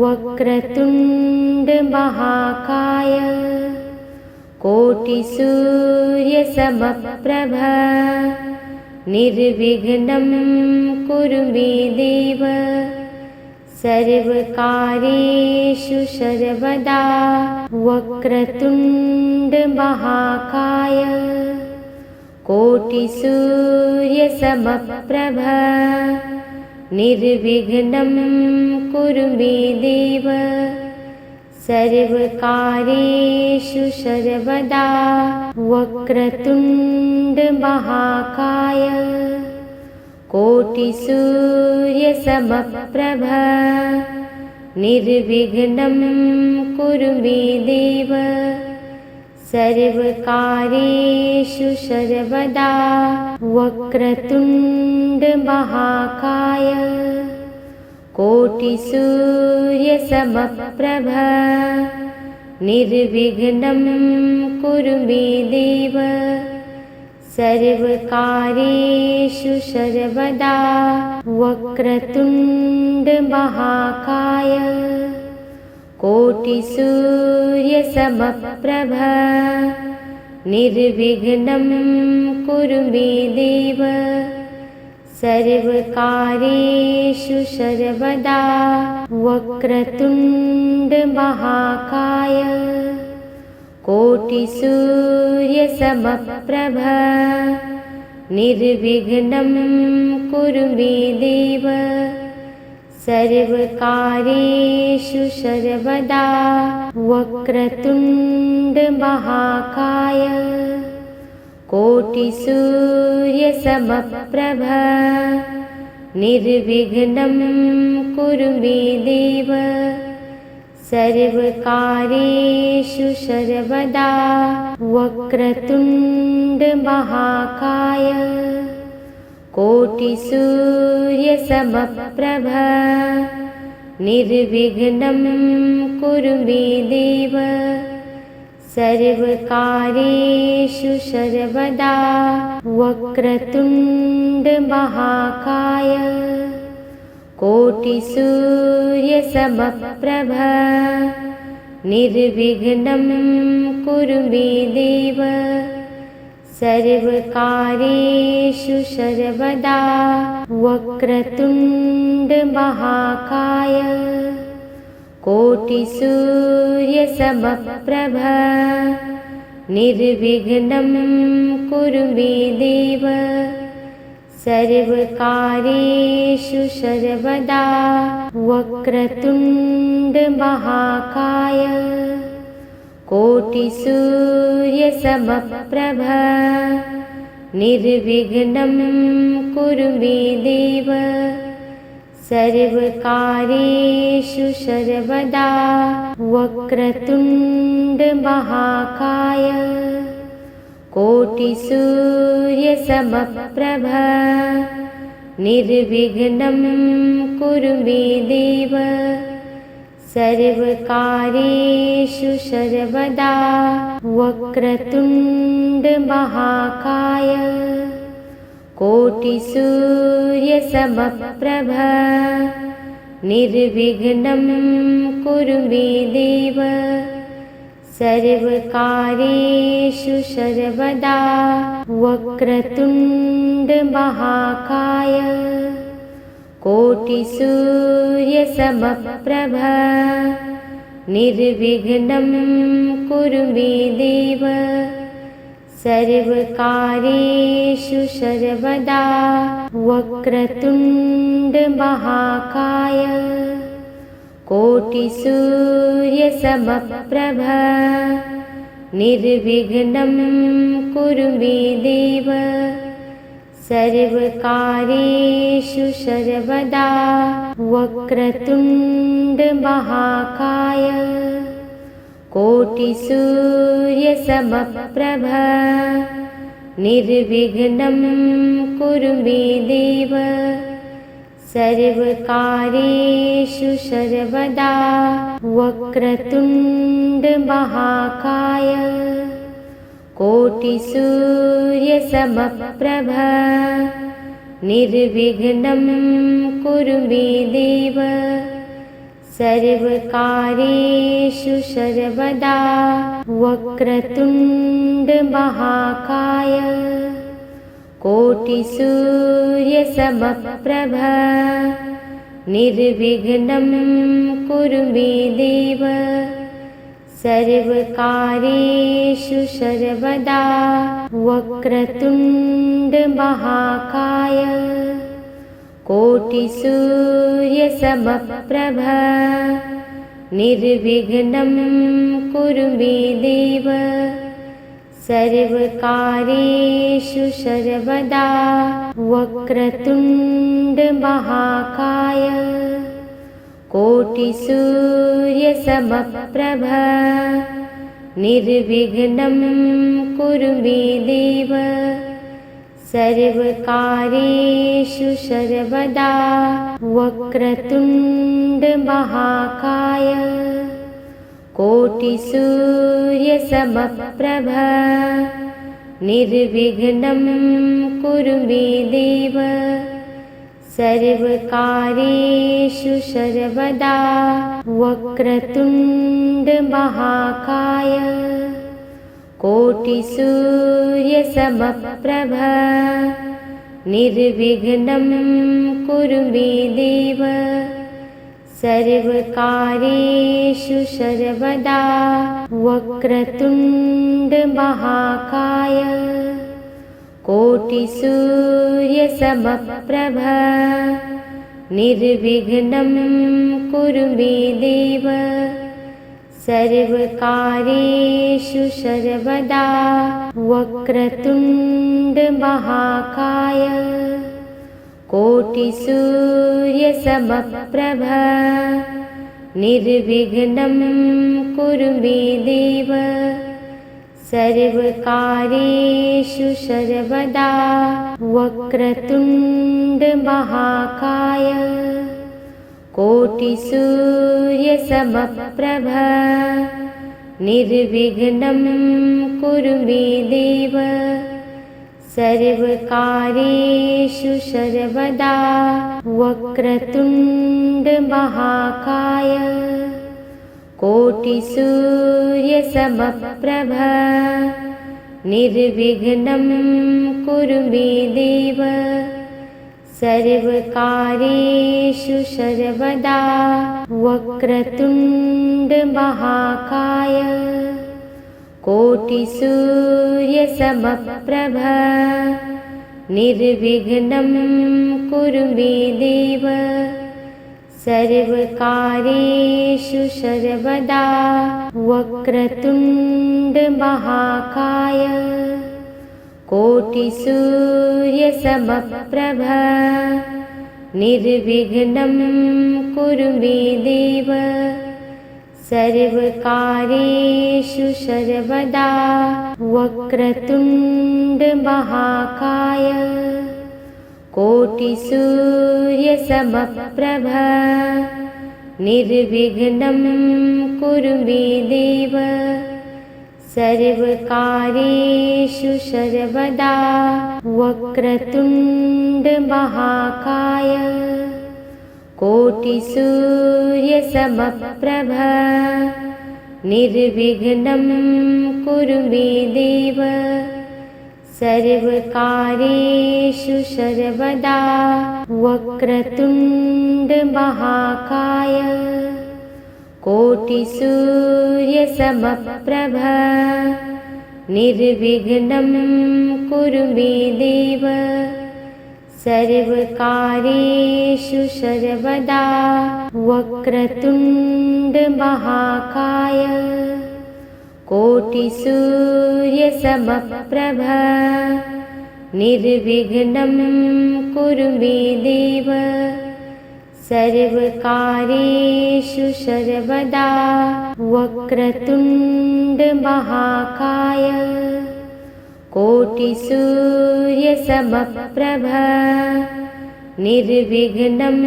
वक्रतुण्ड महाकाय कोटिसूर्यसमप्रभ निर्विघ्नं कुरु मे देव सर्वकार्येषु सर्वदा। वक्रतुण्ड महाकाय कोटिसूर्यसमप्रभ निर्विघ्नं कुरु मे देव सर्वकार्येषु सर्वदा। वक्रतुण्ड महाकाय कोटिसूर्यसमप्रभ निर्विघ्नं कुरु मे देव सर्वकार्येषु सर्वदा। वक्रतुण्ड महाकाय कोटिसूर्यसमप्रभ निर्विघ्नं कुरु मे देव सर्वकार्येषु सर्वदा। वक्रतुण्ड महाकाय कोटिसूर्यसमप्रभ निर्विघ्नं कुरु मे देव सर्वकार्येषु सर्वदा। वक्रतुण्ड महाकाय कोटिसूर्यसमप्रभ निर्विघ्नं कुरु मे देव सर्वकार्येषु सर्वदा। वक्रतुण्ड महाकाय कोटिसूर्यसमप्रभ निर्विघ्नं कुरु मे देव सर्वकार्येषु सर्वदा। वक्रतुण्ड महाकाय कोटिसूर्यसमप्रभ निर्विघ्नं कुरु मे देव सर्वकार्येषु सर्वदा। वक्रतुण्ड महाकाय कोटिसूर्यसमप्रभ निर्विघ्नं कुरु मे देव सर्वकार्येषु सर्वदा। वक्रतुण्ड महाकाय कोटिसूर्यसमप्रभ निर्विघ्नं कुरु मे देव सर्वकार्येषु सर्वदा। वक्रतुण्ड महाकाय कोटिसूर्यसमप्रभ निर्विघ्नं कुरु मे देव सर्वकार्येषु सर्वदा। वक्रतुण्ड महाकाय कोटिसूर्यसमप्रभ निर्विघ्नं कुरु मे देव सर्वकार्येषु सर्वदा। वक्रतुण्ड महाकाय कोटिसूर्यसमप्रभ निर्विघ्नं कुरु मे देव सर्वकार्येषु सर्वदा। वक्रतुण्ड महाकाय कोटिसूर्यसमप्रभ निर्विघ्नं कुरु मे देव सर्वकार्येषु सर्वदा। वक्रतुण्ड महाकाय कोटिसूर्यसमप्रभ निर्विघ्नं कुरु मे देव सर्वकार्येषु सर्वदा। वक्रतुण्ड महाकाय कोटिसूर्यसमप्रभ निर्विघ्नं कुरु मे देव सर्वकार्येषु सर्वदा। वक्रतुण्ड महाकाय कोटिसूर्यसमप्रभ निर्विघ्नं कुरु मे देव सर्वकार्येषु सर्वदा वक्रतुण्डमहाकाय कोटिसूर्यसमप्रभ निर्विघ्नं कुरु मे देव सर्वकार्येषु सर्वदा वक्रतुण्डमहाकाय कोटिसूर्यसमप्रभ निर्विघ्नं कुरु मे देव सर्वकार्येषु सर्वदा वक्रतुण्डमहाकाय कोटिसूर्यसमप्रभ निर्विघ्नं कुरु मे देव सर्वकार्येषु सर्वदा वक्रतुण्डमहाकाय कोटिसूर्यसमप्रभ निर्विघ्नं कुरु मे देव सर्वकार्येषु सर्वदा वक्रतुण्डमहाकाय कोटिसूर्यसमप्रभ निर्विघ्नं कुरु मे देव सर्वकार्येषु सर्वदा वक्रतुण्डमहाकाय कोटिसूर्यसमप्रभ निर्विघ्नं कुरु मे देव सर्वकार्येषु सर्वदा वक्रतुण्डमहाकाय कोटिसूर्यसमप्रभ निर्विघ्नं कुरु मे देव सर्वकार्येषु सर्वदा वक्रतुण्डमहाकाय कोटिसूर्यसमप्रभ निर्विघ्नं कुरु मे देव सर्वकार्येषु सर्वदा वक्रतुण्डमहाकाय कोटिसूर्यसमप्रभ निर्विघ्नं कुरु मे देव सर्वकार्येषु सर्वदा वक्रतुण्डमहाकाय कोटिसूर्यसमप्रभ निर्विघ्नं कुरु मे देव सर्वकार्येषु सर्वदा वक्रतुण्डमहाकाय कोटिसूर्यसमप्रभ निर्विघ्नं कुरु मे देव सर्वकार्येषु सर्वदा वक्रतुण्डमहाकाय कोटिसूर्यसमप्रभ निर्विघ्नं कुरु मे देव सर्वकार्येषु सर्वदा वक्रतुण्डमहाकाय कोटिसूर्यसमप्रभ निर्विघ्नं कुरु मे देव सर्वकार्येषु सर्वदा वक्रतुण्डमहाकाय कोटिसूर्यसमप्रभ निर्विघ्नं कुरु मे देव सर्वकार्येषु सर्वदा वक्रतुण्डमहाकाय कोटिसूर्यसमप्रभ निर्विघ्नं कुरु मे देव सर्वकार्येषु सर्वदा वक्रतुण्डमहाकाय कोटिसूर्यसमप्रभ निर्विघ्नं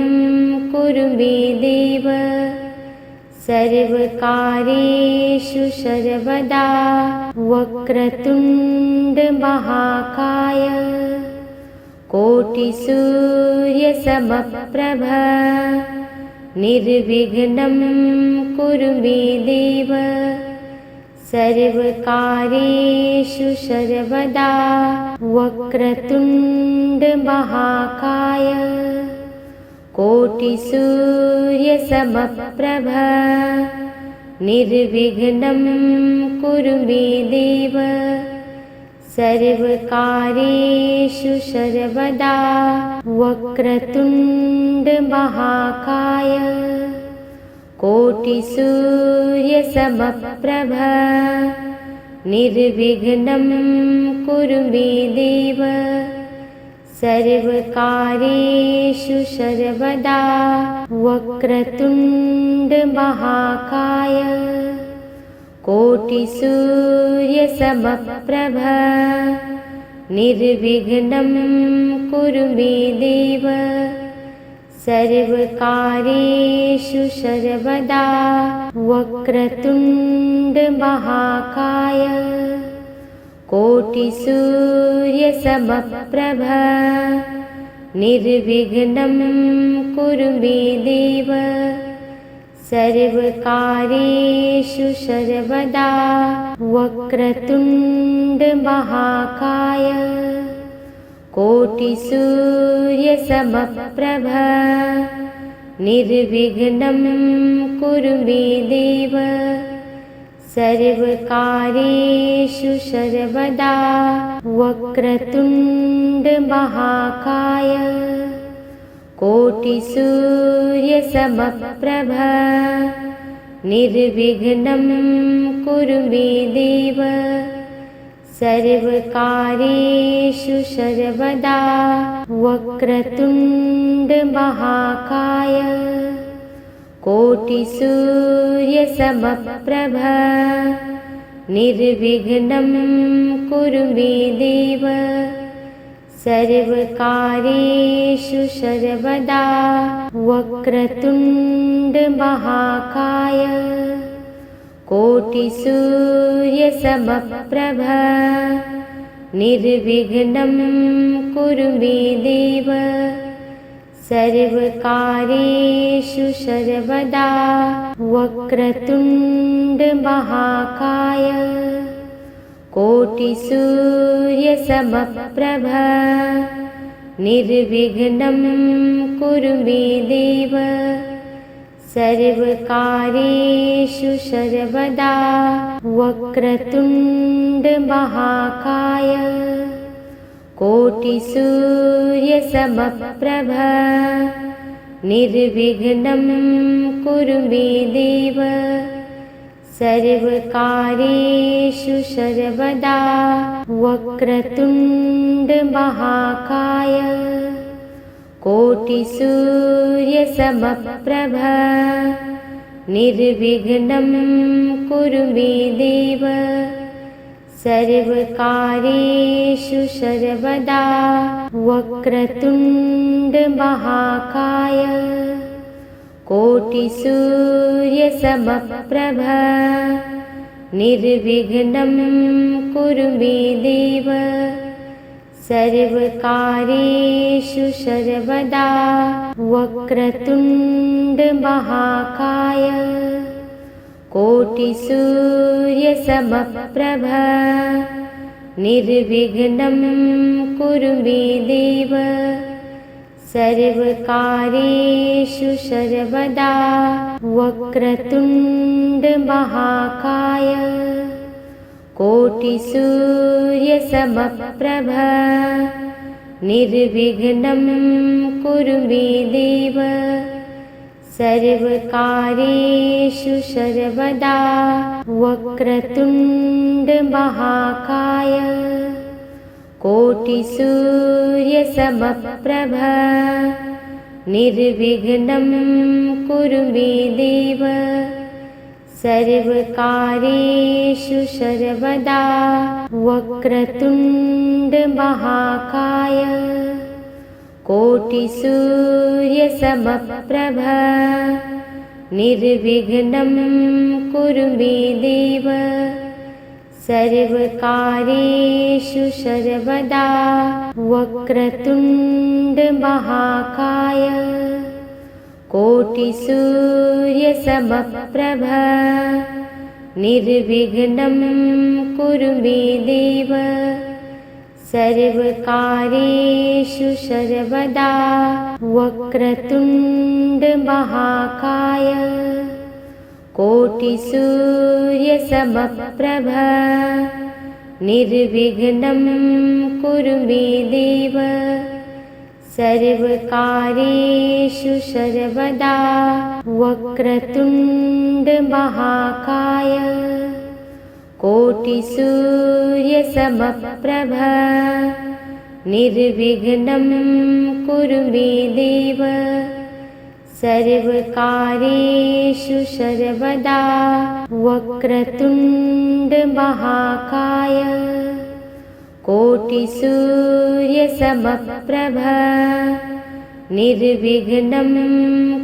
कुरु मे देव सर्वकार्येषु सर्वदा वक्रतुण्डमहाकाय कोटिसूर्यसमप्रभ निर्विघ्नं कुरु मे देव सर्वकार्येषु सर्वदा वक्रतुण्ड महाकाय कोटिसूर्यसमप्रभ निर्विघ्नं कुरु मे देव सर्वकार्येषु सर्वदा वक्रतुण्ड महाकाय कोटिसूर्यसमप्रभ निर्विघ्नं कुरु मे देव सर्वकार्येषु सर्वदा वक्रतुण्ड महाकाय कोटिसूर्यसमप्रभ निर्विघ्नं कुरु मे देव सर्वकार्येषु सर्वदा वक्रतुण्ड महाकाय कोटिसूर्यसमप्रभ निर्विघ्नं कुरु मे देव सर्वकार्येषु सर्वदा वक्रतुण्ड महाकाय कोटिसूर्यसमप्रभ निर्विघ्नं कुरु मे देव सर्वकार्येषु सर्वदा वक्रतुण्ड महाकाय कोटिसूर्यसमप्रभ निर्विघ्नं कुरु मे देव सर्वकार्येषु सर्वदा वक्रतुण्ड महाकाय कोटिसूर्यसमप्रभ निर्विघ्नं कुरु मे देव सर्वकार्येषु सर्वदा वक्रतुण्ड महाकाय कोटिसूर्यसमप्रभ निर्विघ्नं कुरु मे देव सर्वकार्येषु सर्वदा वक्रतुण्ड महाकाय कोटिसूर्यसमप्रभ निर्विघ्नं कुरु मे देव सर्वकार्येषु सर्वदा वक्रतुण्ड महाकाय कोटिसूर्यसमप्रभ निर्विघ्नं कुरु मे देव सर्वकार्येषु सर्वदा वक्रतुण्ड महाकाय कोटिसूर्यसमप्रभ निर्विघ्नं कुरु मे देव सर्वकार्येषु सर्वदा वक्रतुण्ड महाकाय कोटिसूर्यसमप्रभ निर्विघ्नं कुरु मे देव सर्वकार्येषु सर्वदा वक्रतुण्ड महाकाय कोटिसूर्यसमप्रभ निर्विघ्नं कुरु मे देव सर्वकार्येषु सर्वदा वक्रतुण्ड महाकाय कोटिसूर्यसमप्रभ निर्विघ्नं कुरु मे देव सर्वकार्येषु सर्वदा वक्रतुण्ड महाकाय कोटिसूर्यसमप्रभ निर्विघ्नं कुरु मे देव सर्वकार्येषु सर्वदा वक्रतुण्ड महाकाय कोटिसूर्यसमप्रभ निर्विघ्नं कुरु मे देव सर्वकार्येषु सर्वदा वक्रतुण्ड महाकाय कोटिसूर्यसमप्रभ निर्विघ्नं कुरु मे देव सर्वकार्येषु सर्वदा वक्रतुण्डमहाकाय कोटिसूर्यसमप्रभ निर्विघ्नं कुरु मे देव सर्वकार्येषु सर्वदा वक्रतुण्डमहाकाय कोटिसूर्यसमप्रभ निर्विघ्नं कुरु मे देव सर्वकार्येषु सर्वदा वक्रतुण्डमहाकाय कोटिसूर्यसमप्रभ निर्विघ्नं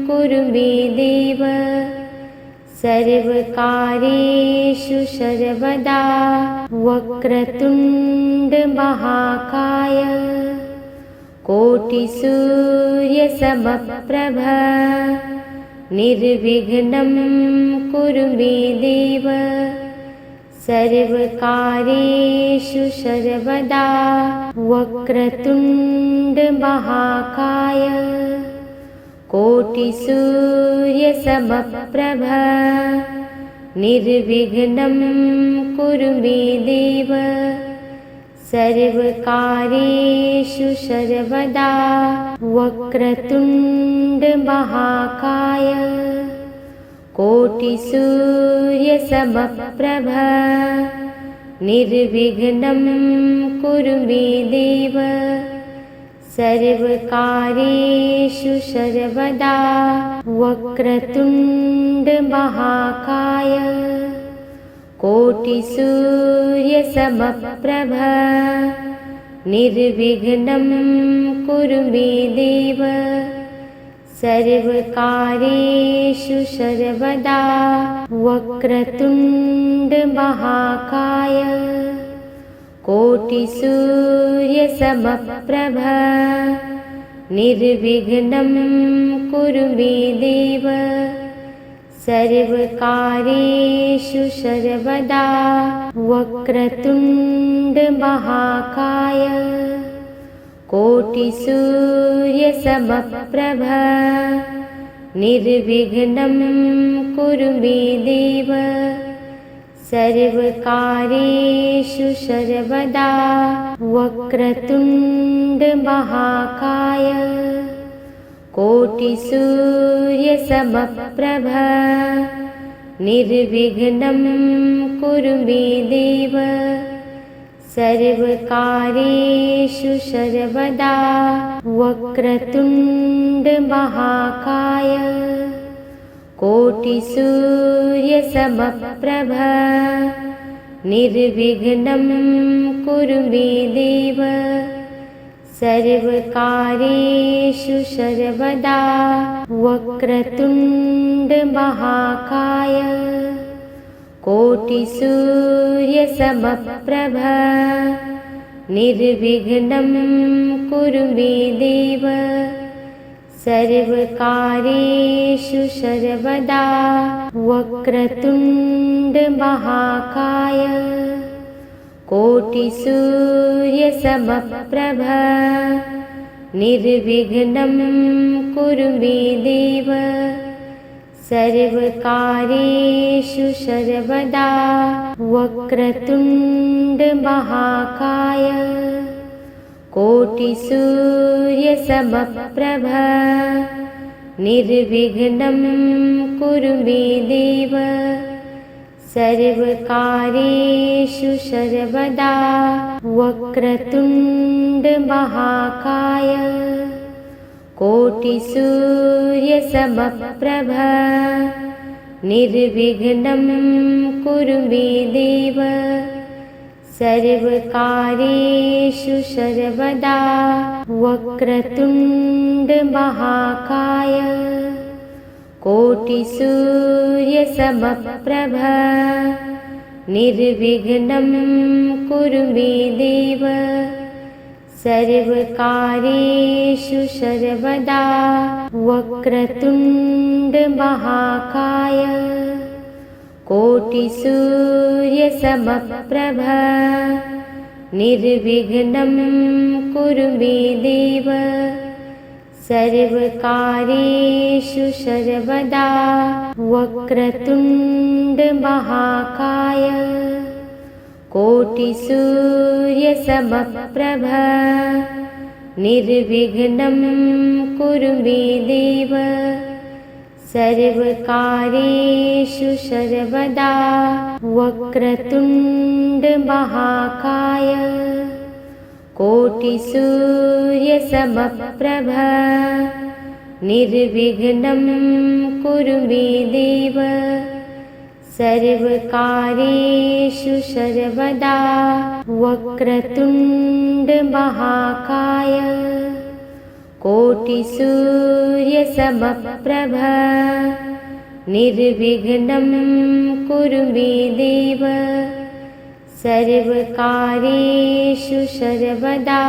कुरु मे देव सर्वकार्येषु सर्वदा वक्रतुण्डमहाकाय कोटिसूर्यसमप्रभ निर्विघ्नं कुरु मे देव सर्वकार्येषु सर्वदा वक्रतुण्डमहाकाय कोटिसूर्यसमप्रभ निर्विघ्नं कुरु मे देव सर्वकार्येषु सर्वदा वक्रतुण्डमहाकाय कोटिसूर्यसमप्रभ निर्विघ्नं कुरु मे देव सर्वकार्येषु सर्वदा वक्रतुण्डमहाकाय कोटिसूर्यसमप्रभ निर्विघ्नं कुरु मे देव सर्वकार्येषु सर्वदा वक्रतुण्डमहाकाय कोटिसूर्यसमप्रभ निर्विघ्नं कुरु मे देव सर्वकार्येषु सर्वदा वक्रतुण्डमहाकाय कोटिसूर्यसमप्रभ निर्विघ्नं कुरु मे देव सर्वकार्येषु सर्वदा वक्रतुण्डमहाकाय कोटिसूर्यसमप्रभ निर्विघ्नं कुरु मे देव सर्वकार्येषु सर्वदा वक्रतुण्डमहाकाय कोटिसूर्यसमप्रभ निर्विघ्नं कुरु मे देव सर्वकार्येषु सर्वदा वक्रतुण्डमहाकाय कोटिसूर्यसमप्रभ निर्विघ्नं कुरु मे देव सर्वकार्येषु सर्वदा वक्रतुण्डमहाकाय कोटिसूर्यसमप्रभ निर्विघ्नं कुरु मे देव सर्वकार्येषु सर्वदा वक्रतुण्डमहाकाय कोटिसूर्यसमप्रभ निर्विघ्नं कुरु मे देव सर्वकार्येषु सर्वदा वक्रतुण्डमहाकाय कोटिसूर्यसमप्रभ निर्विघ्नं कुरु मे देव सर्वकार्येषु सर्वदा वक्रतुण्डमहाकाय कोटिसूर्यसमप्रभ निर्विघ्नं कुरु मे देव सर्वकार्येषु सर्वदा वक्रतुण्ड महाकाय कोटिसूर्यसमप्रभ निर्विघ्नं कुरु मे देव सर्वकार्येषु सर्वदा वक्रतुण्ड महाकाय कोटिसूर्यसमप्रभ निर्विघ्नं कुरु मे देव सर्वकार्येषु सर्वदा वक्रतुण्ड महाकाय कोटिसूर्यसमप्रभ निर्विघ्नं कुरु मे देव सर्वकार्येषु सर्वदा वक्रतुण्ड महाकाय कोटिसूर्यसमप्रभ निर्विघ्नं कुरु मे देव सर्वकार्येषु सर्वदा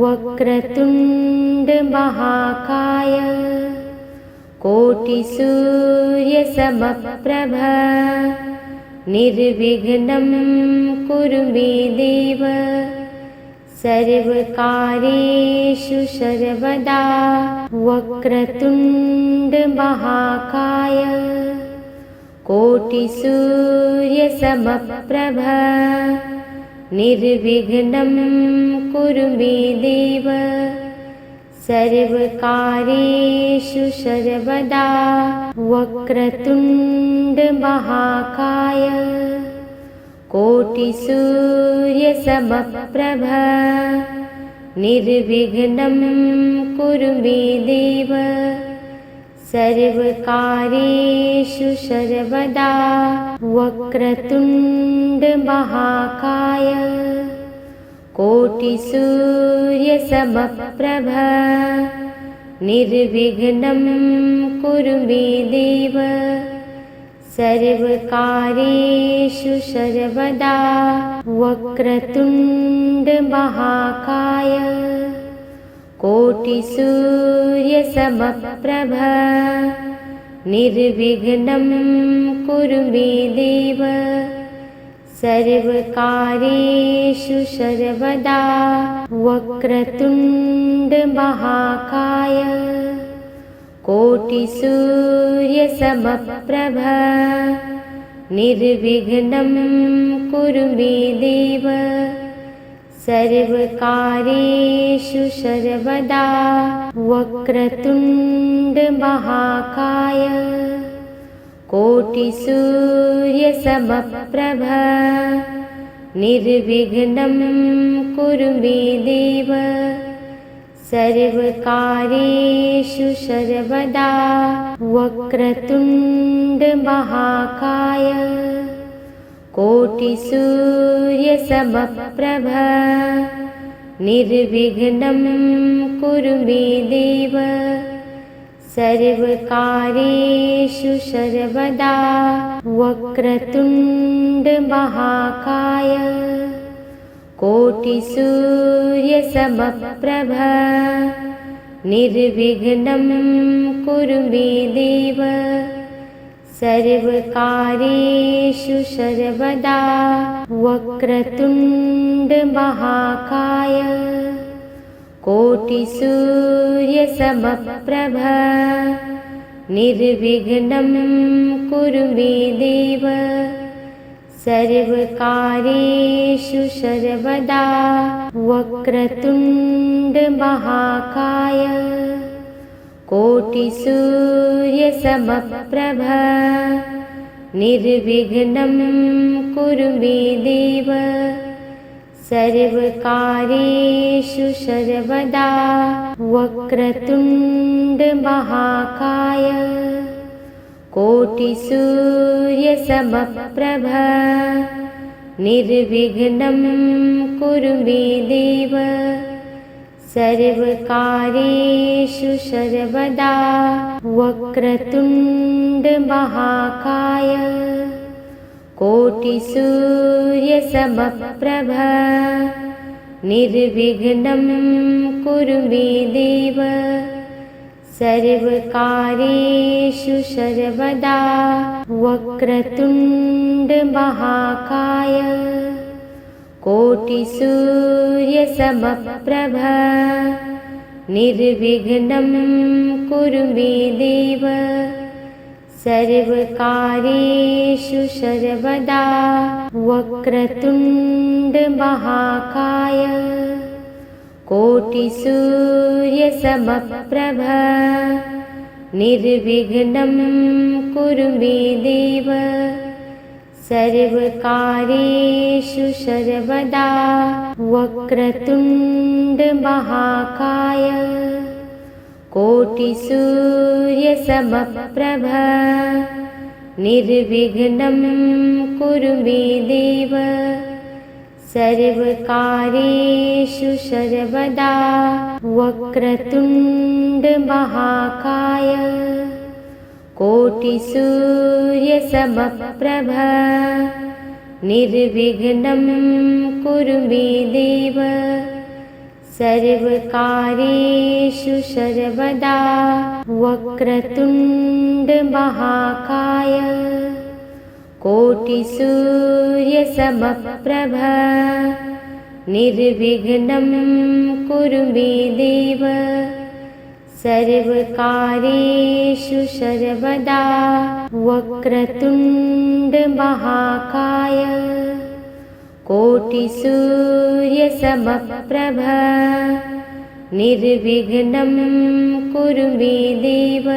वक्रतुण्ड महाकाय कोटिसूर्यसमप्रभ निर्विघ्नं कुरु मे देव सर्वकार्येषु सर्वदा वक्रतुण्ड महाकाय कोटिसूर्यसमप्रभ निर्विघ्नं कुरु मे देव सर्वकार्येषु सर्वदा वक्रतुण्ड महाकाय कोटिसूर्यसमप्रभ निर्विघ्नं कुरु मे देव सर्वकार्येषु सर्वदा वक्रतुण्ड महाकाय कोटिसूर्यसमप्रभ निर्विघ्नं कुरु मे देव सर्वकार्येषु सर्वदा वक्रतुण्ड महाकाय कोटिसूर्यसमप्रभ निर्विघ्नं कुरु मे देव सर्वकार्येषु सर्वदा वक्रतुण्ड महाकाय कोटिसूर्यसमप्रभ निर्विघ्नं कुरु मे देव सर्वकार्येषु सर्वदा वक्रतुण्ड महाकाय कोटिसूर्यसमप्रभ निर्विघ्नं कुरु मे देव सर्वकार्येषु सर्वदा वक्रतुण्ड महाकाय कोटिसूर्यसमप्रभ निर्विघ्नं कुरु मे देव सर्वकार्येषु सर्वदा वक्रतुण्ड महाकाय कोटिसूर्यसमप्रभ निर्विघ्नं कुरु मे देव सर्वकार्येषु सर्वदा वक्रतुण्ड महाकाय कोटिसूर्यसमप्रभ निर्विघ्नं कुरु मे देव सर्वकार्येषु सर्वदा वक्रतुण्ड महाकाय कोटिसूर्यसमप्रभ निर्विघ्नं कुरु मे देव सर्वकार्येषु सर्वदा वक्रतुण्ड महाकाय कोटिसूर्यसमप्रभ निर्विघ्नं कुरु मे देव सर्वकार्येषु सर्वदा वक्रतुण्ड महाकाय कोटिसूर्यसमप्रभ निर्विघ्नं कुरु मे देव सर्वकार्येषु सर्वदा वक्रतुण्ड महाकाय कोटिसूर्यसमप्रभ निर्विघ्नं कुरु मे देव सर्वकार्येषु सर्वदा वक्रतुण्ड महाकाय कोटिसूर्यसमप्रभ निर्विघ्नं कुरु मे देव सर्वकार्येषु सर्वदा वक्रतुण्ड महाकाय कोटिसूर्यसमप्रभ निर्विघ्नं कुरु मे देव सर्वकार्येषु सर्वदा वक्रतुण्ड महाकाय कोटिसूर्यसमप्रभ निर्विघ्नं कुरु मे देव सर्वकार्येषु सर्वदा वक्रतुण्ड महाकाय कोटिसूर्यसमप्रभ निर्विघ्नं कुरु मे देव सर्वकार्येषु सर्वदा वक्रतुण्ड महाकाय कोटिसूर्यसमप्रभ निर्विघ्नं कुरु मे देव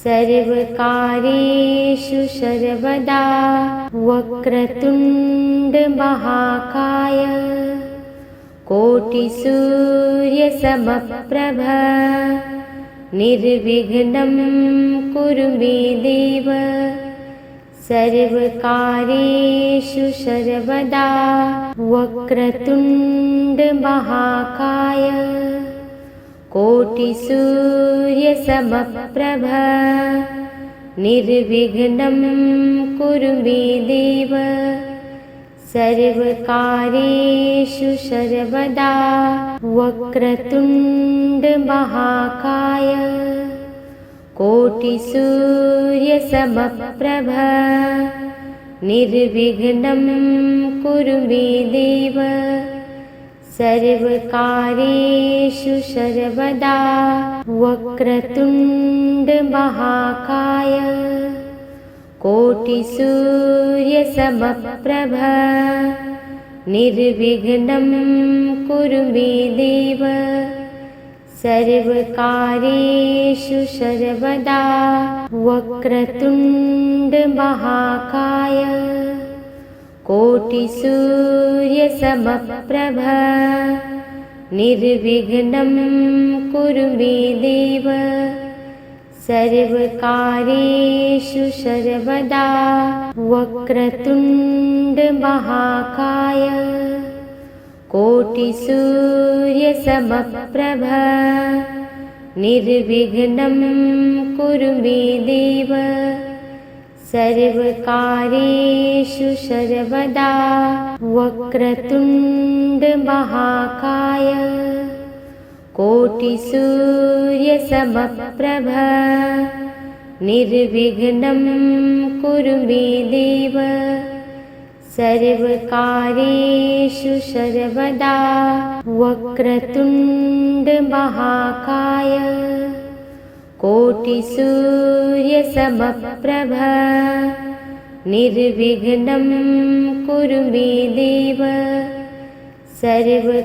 सर्वकार्येषु सर्वदा वक्रतुण्ड महाकाय कोटिसूर्यसमप्रभ निर्विघ्नं कुरु मे देव सर्वकार्येषु सर्वदा वक्रतुण्ड महाकाय कोटिसूर्यसमप्रभ निर्विघ्नं कुरु मे देव सर्वकार्येषु सर्वदा वक्रतुण्ड महाकाय कोटिसूर्यसमप्रभ निर्विघ्नं कुरु मे देव सर्वकार्येषु सर्वदा वक्रतुण्ड महाकाय कोटिसूर्यसमप्रभ निर्विघ्नं कुरु मे देव सर्वकार्येषु सर्वदा वक्रतुण्ड महाकाय कोटिसूर्यसमप्रभ निर्विघ्नं कुरु मे देव सर्वकार्येषु सर्वदा वक्रतुण्ड महाकाय कोटिसूर्यसमप्रभ निर्विघ्नं कुरु मे देव सर्वकार्येषु सर्वदा वक्रतुण्ड महाकाय कोटिसूर्यसमप्रभ निर्विघ्नं कुरु मे देव सर्वकार्येषु सर्वदा वक्रतुण्ड महाकाय कोटिसूर्यसमप्रभ निर्विघ्नं कुरु मे देव सर्वकार्येषु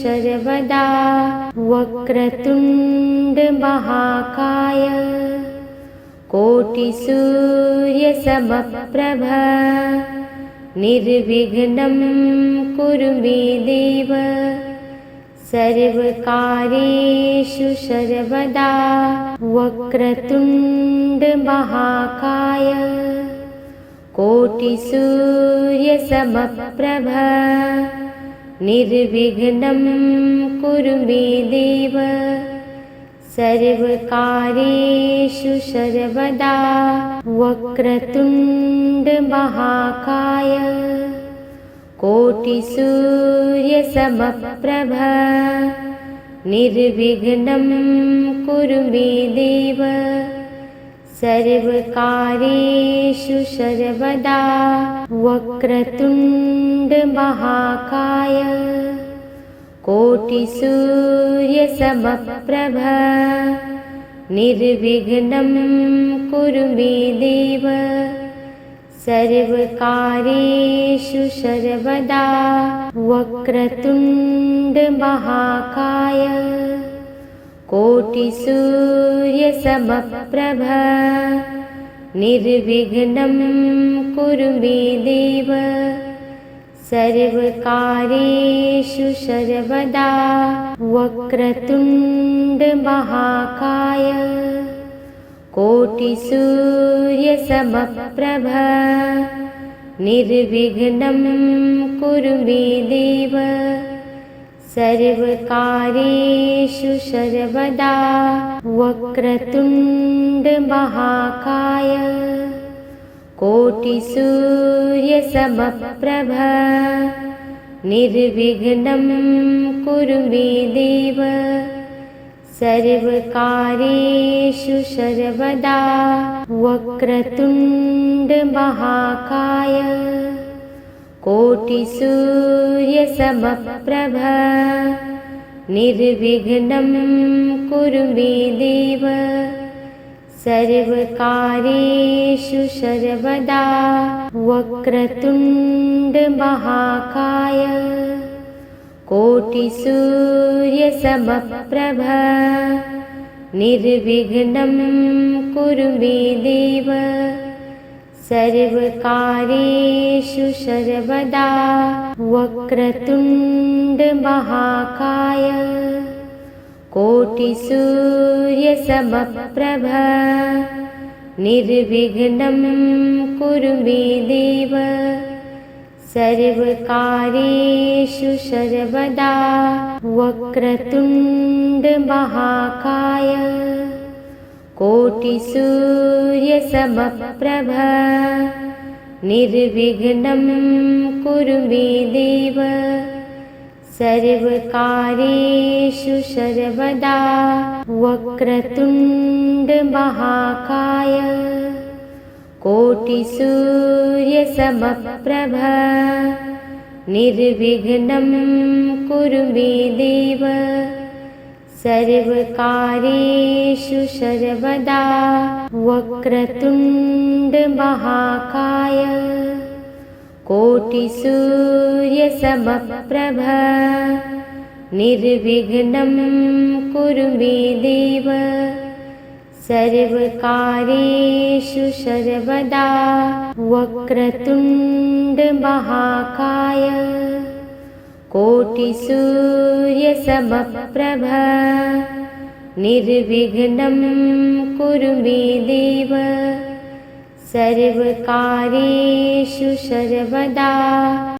सर्वदा वक्रतुण्ड महाकाय कोटिसूर्यसमप्रभ निर्विघ्नं कुरु मे देव सर्वकार्येषु सर्वदा वक्रतुण्ड महाकाय कोटिसूर्यसमप्रभ निर्विघ्नं कुरु मे देव सर्वकार्येषु सर्वदा वक्रतुण्ड महाकाय कोटिसूर्यसमप्रभ निर्विघ्नं कुरु मे देव सर्वकार्येषु सर्वदा वक्रतुण्ड महाकाय कोटिसूर्यसमप्रभ निर्विघ्नं कुरु मे देव सर्वकार्येषु सर्वदा वक्रतुण्ड महाकाय कोटिसूर्यसमप्रभ निर्विघ्नं कुरु मे देव सर्वकार्येषु सर्वदा वक्रतुण्ड महाकाय कोटिसूर्यसमप्रभ निर्विघ्नं कुरु मे देव सर्वकार्येषु सर्वदा वक्रतुण्ड महाकाय कोटिसूर्यसमप्रभ निर्विघ्नं कुरु मे देव सर्वकार्येषु सर्वदा वक्रतुण्ड महाकाय कोटिसूर्यसमप्रभ निर्विघ्नं कुरु मे देव सर्वकार्येषु सर्वदा वक्रतुण्ड महाकाय कोटिसूर्यसमप्रभ निर्विघ्नं कुरु मे देव सर्वकार्येषु सर्वदा वक्रतुण्ड महाकाय कोटिसूर्यसमप्रभ निर्विघ्नं कुरु मे देव सर्वकार्येषु सर्वदा वक्रतुण्ड महाकाय कोटिसूर्यसमप्रभ निर्विघ्नं कुरु मे देव सर्वकार्येषु सर्वदा वक्रतुण्ड महाकाय कोटिसूर्यसमप्रभ निर्विघ्नं कुरु मे देव सर्वकार्येषु सर्वदा वक्रतुण्ड महाकाय कोटिसूर्यसमप्रभ निर्विघ्नं कुरु मे देव सर्वकार्येषु सर्वदा वक्रतुण्ड महाकाय कोटिसूर्यसमप्रभ निर्विघ्नं कुरु मे देव सर्वकार्येषु सर्वदा